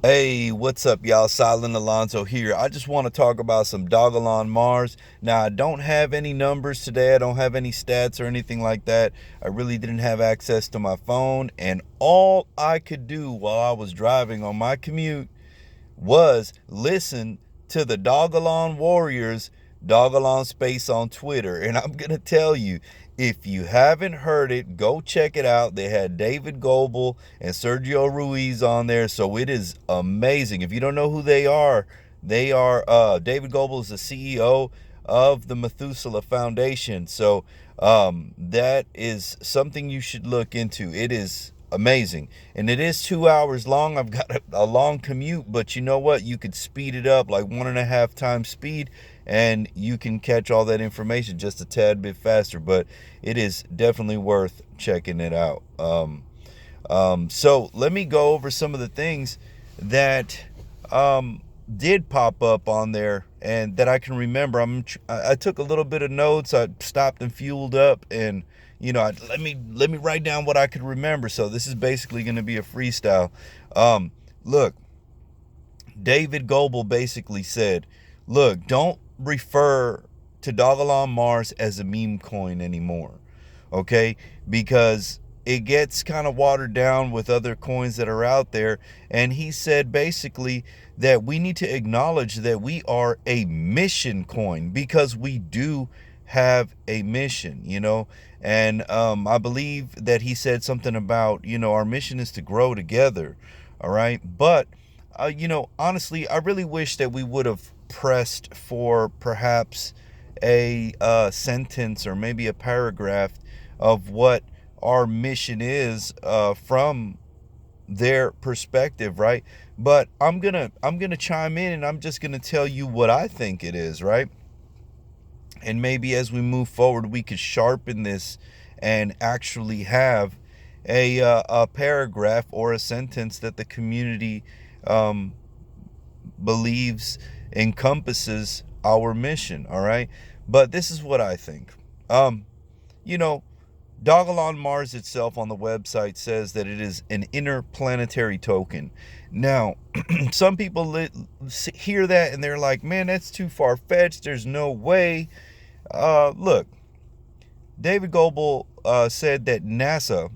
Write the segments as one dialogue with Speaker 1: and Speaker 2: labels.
Speaker 1: Hey, what's up, y'all? Silent Alonzo here. I just want to talk about some Dogelon Mars. Now, I don't have any numbers today. I don't have any stats or anything like that. I really didn't have access to my phone, and all I could do while I was driving on my commute was listen to the Dogelon Warriors, Dogelon Space on Twitter. And I'm going to tell you, if you haven't heard it, go check it out. They had David Goebel and Sergio Ruiz on there, so it is amazing. If you don't know who they are David Goebel is the CEO of the Methuselah Foundation. So that is something you should look into. It is amazing, and it is 2 hours long. I've got a long commute, but you know what, you could speed it up like 1.5 times speed, and you can catch all that information just a tad bit faster. But it is definitely worth checking it out. So let me go over some of the things that did pop up on there and that I can remember. I took a little bit of notes. I stopped and fueled up, and let me write down what I could remember. So this is basically going to be a freestyle. Look, David Goebel basically said, look, don't refer to Dogelon Mars as a meme coin anymore, okay? Because it gets kind of watered down with other coins that are out there. And he said basically that we need to acknowledge that we are a mission coin, because we do have a mission, and I believe that he said something about, our mission is to grow together. All right. But honestly, I really wish that we would have pressed for perhaps a sentence or maybe a paragraph of what our mission is from their perspective, right? But I'm gonna chime in, and I'm just gonna tell you what I think it is, right? And maybe as we move forward, we could sharpen this and actually have a paragraph or a sentence that the community um, believes encompasses our mission. All right. But this is what I think. You know, Dogelon Mars itself on the website says that it is an interplanetary token. Now, some people hear that and they're like, man, that's too far fetched. There's no way. Look, David Goebel said that NASA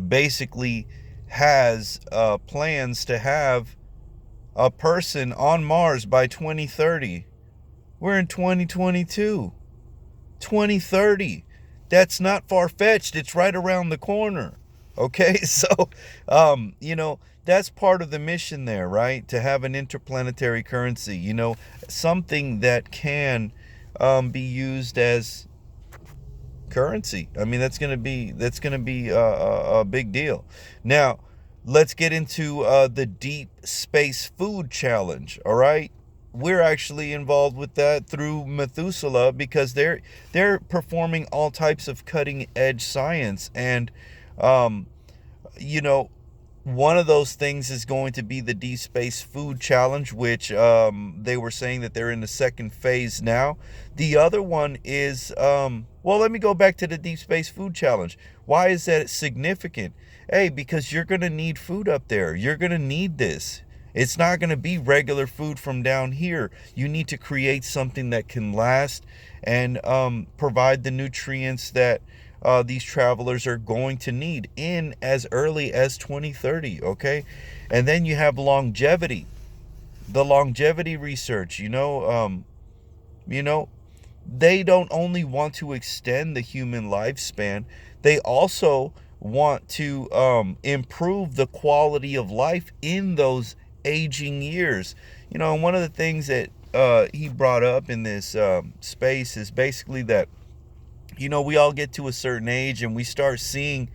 Speaker 1: basically has plans to have a person on Mars by 2030. We're in 2022. 2030. That's not far-fetched. It's right around the corner. Okay? So, that's part of the mission there, right? To have an interplanetary currency, something that can be used as currency. I mean, that's gonna be a big deal. Now, let's get into the deep space food challenge. All right, we're actually involved with that through Methuselah, because they're performing all types of cutting edge science, and um, you know one of those things is going to be the Deep Space Food Challenge, which they were saying that they're in the second phase now. The other one is, well, let me go back to the Deep Space Food Challenge. Why is that significant? Hey, because you're going to need food up there. You're going to need this. It's not going to be regular food from down here. You need to create something that can last and provide the nutrients that these travelers are going to need in as early as 2030. Okay. And then you have longevity, the longevity research. You know they don't only want to extend the human lifespan, they also want to improve the quality of life in those aging years. And one of the things that he brought up in this space is basically that we all get to a certain age and we start seeing,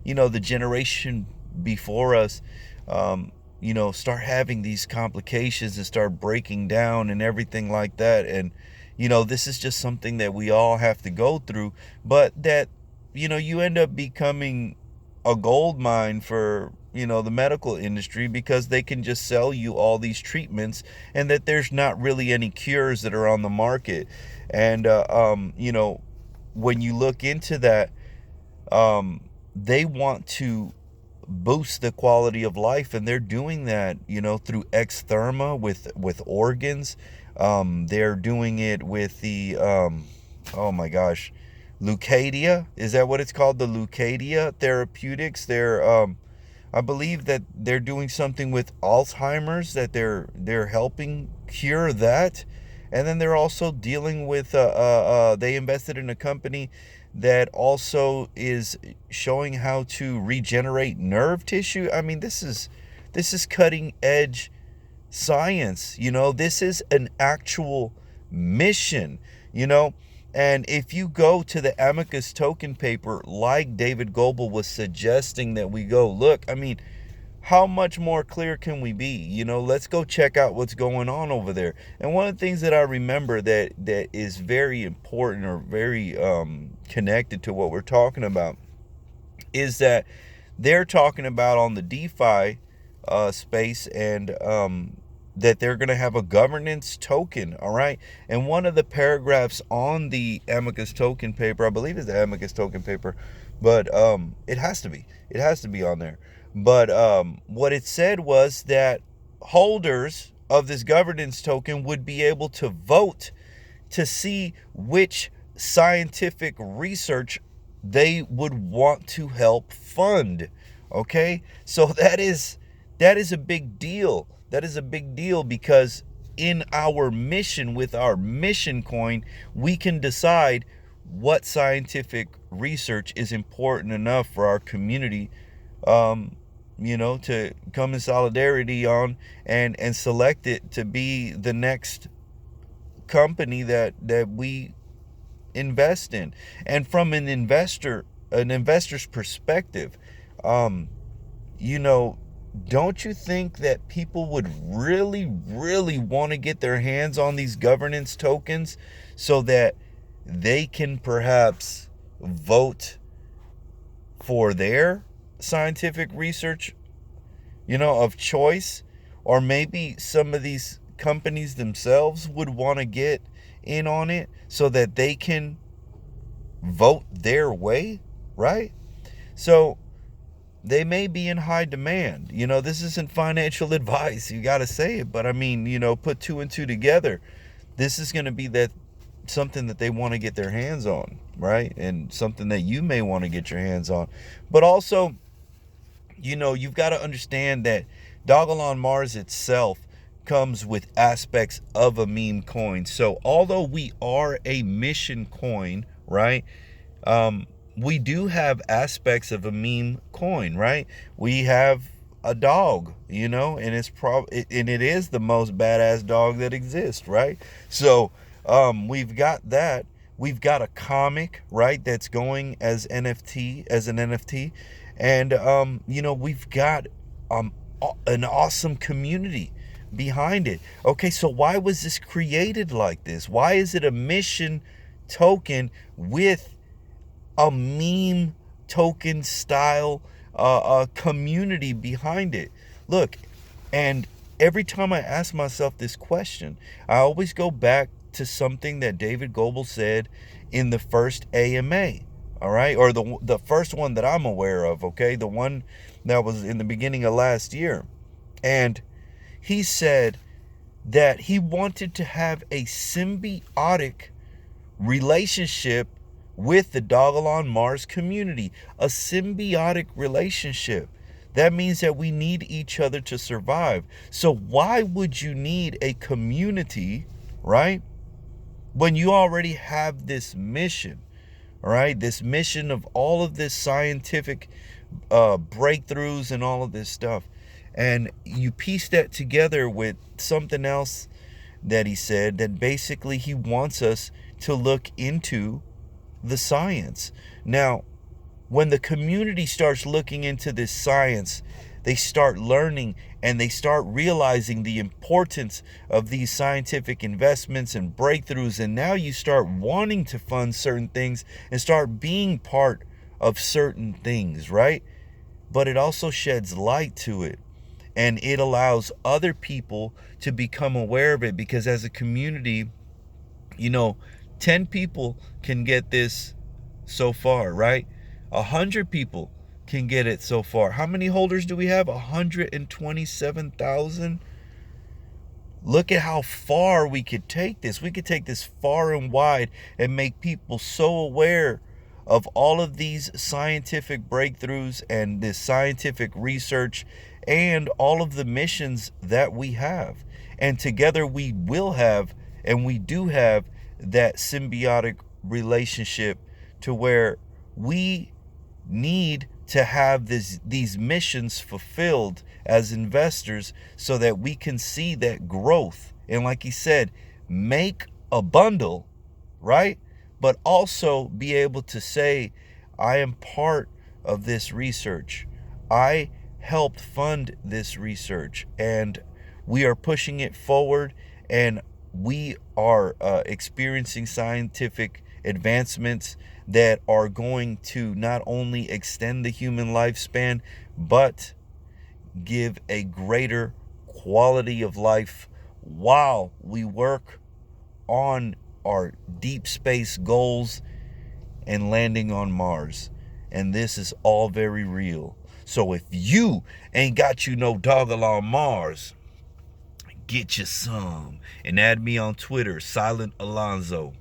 Speaker 1: the generation before us, start having these complications and start breaking down and everything like that. And, this is just something that we all have to go through, but that, you end up becoming a gold mine for, the medical industry, because they can just sell you all these treatments, and that there's not really any cures that are on the market. And, when you look into that, they want to boost the quality of life, and they're doing that, through extherma with organs. They're doing it with the oh my gosh, Leucadia, is that what it's called? The Leucadia therapeutics. They're I believe that they're doing something with Alzheimer's, that they're helping cure that. And then they're also dealing with they invested in a company that also is showing how to regenerate nerve tissue. I mean, this is cutting edge science. This is an actual mission, you know. And if you go to the amicus token paper, like David Goebel was suggesting that we go look, I mean, how much more clear can we be? Let's go check out what's going on over there. And one of the things that I remember that is very important, or very connected to what we're talking about, is that they're talking about on the DeFi space, and that they're going to have a governance token. All right. And one of the paragraphs on the amicus token paper, I believe is the amicus token paper, but it has to be on there. But what it said was that holders of this governance token would be able to vote to see which scientific research they would want to help fund. Okay, so that is a big deal. That is a big deal, because in our mission, with our mission coin, we can decide what scientific research is important enough for our community, to come in solidarity on, and select it to be the next company that we invest in. And from an investor's perspective, don't you think that people would really, really want to get their hands on these governance tokens, so that they can perhaps vote for their scientific research, of choice? Or maybe some of these companies themselves would want to get in on it, so that they can vote their way, right? So they may be in high demand. This isn't financial advice, you got to say it, but I mean, put two and two together. This is going to be something that they want to get their hands on, right? And something that you may want to get your hands on. But also, you've got to understand that Dogelon Mars itself comes with aspects of a meme coin. So although we are a mission coin, right, we do have aspects of a meme coin, right? We have a dog, and it is the most badass dog that exists, right? So we've got that. We've got a comic, right, that's going as an NFT. And we've got an awesome community behind it. Okay, so why was this created like this? Why is it a mission token with a meme token style community behind it? Look, and every time I ask myself this question, I always go back to something that David Goebel said in the first AMA, all right, or the first one that I'm aware of, okay, the one that was in the beginning of last year. And he said that he wanted to have a symbiotic relationship with the Dogelon Mars community, a symbiotic relationship. That means that we need each other to survive. So why would you need a community, right, when you already have this mission, all right, this mission of all of this scientific breakthroughs and all of this stuff? And you piece that together with something else that he said, that basically he wants us to look into the science. Now, when the community starts looking into this science, they start learning, and they start realizing the importance of these scientific investments and breakthroughs. And now you start wanting to fund certain things and start being part of certain things, right? But it also sheds light to it, and it allows other people to become aware of it, because as a community, 10 people can get this so far, right? 100 people can get it so far. How many holders do we have? 127,000. Look at how far we could take this. We could take this far and wide and make people so aware of all of these scientific breakthroughs and this scientific research and all of the missions that we have. And together we will have, and we do have, that symbiotic relationship to where we need to have these missions fulfilled as investors so that we can see that growth. And like he said, make a bundle, right? But also be able to say, I am part of this research. I helped fund this research, and we are pushing it forward, and we are experiencing scientific advancements that are going to not only extend the human lifespan, but give a greater quality of life while we work on our deep space goals and landing on Mars. And this is all very real. So if you ain't got you no Dogelon Mars, get you some. And add me on Twitter, Silent Alonzo.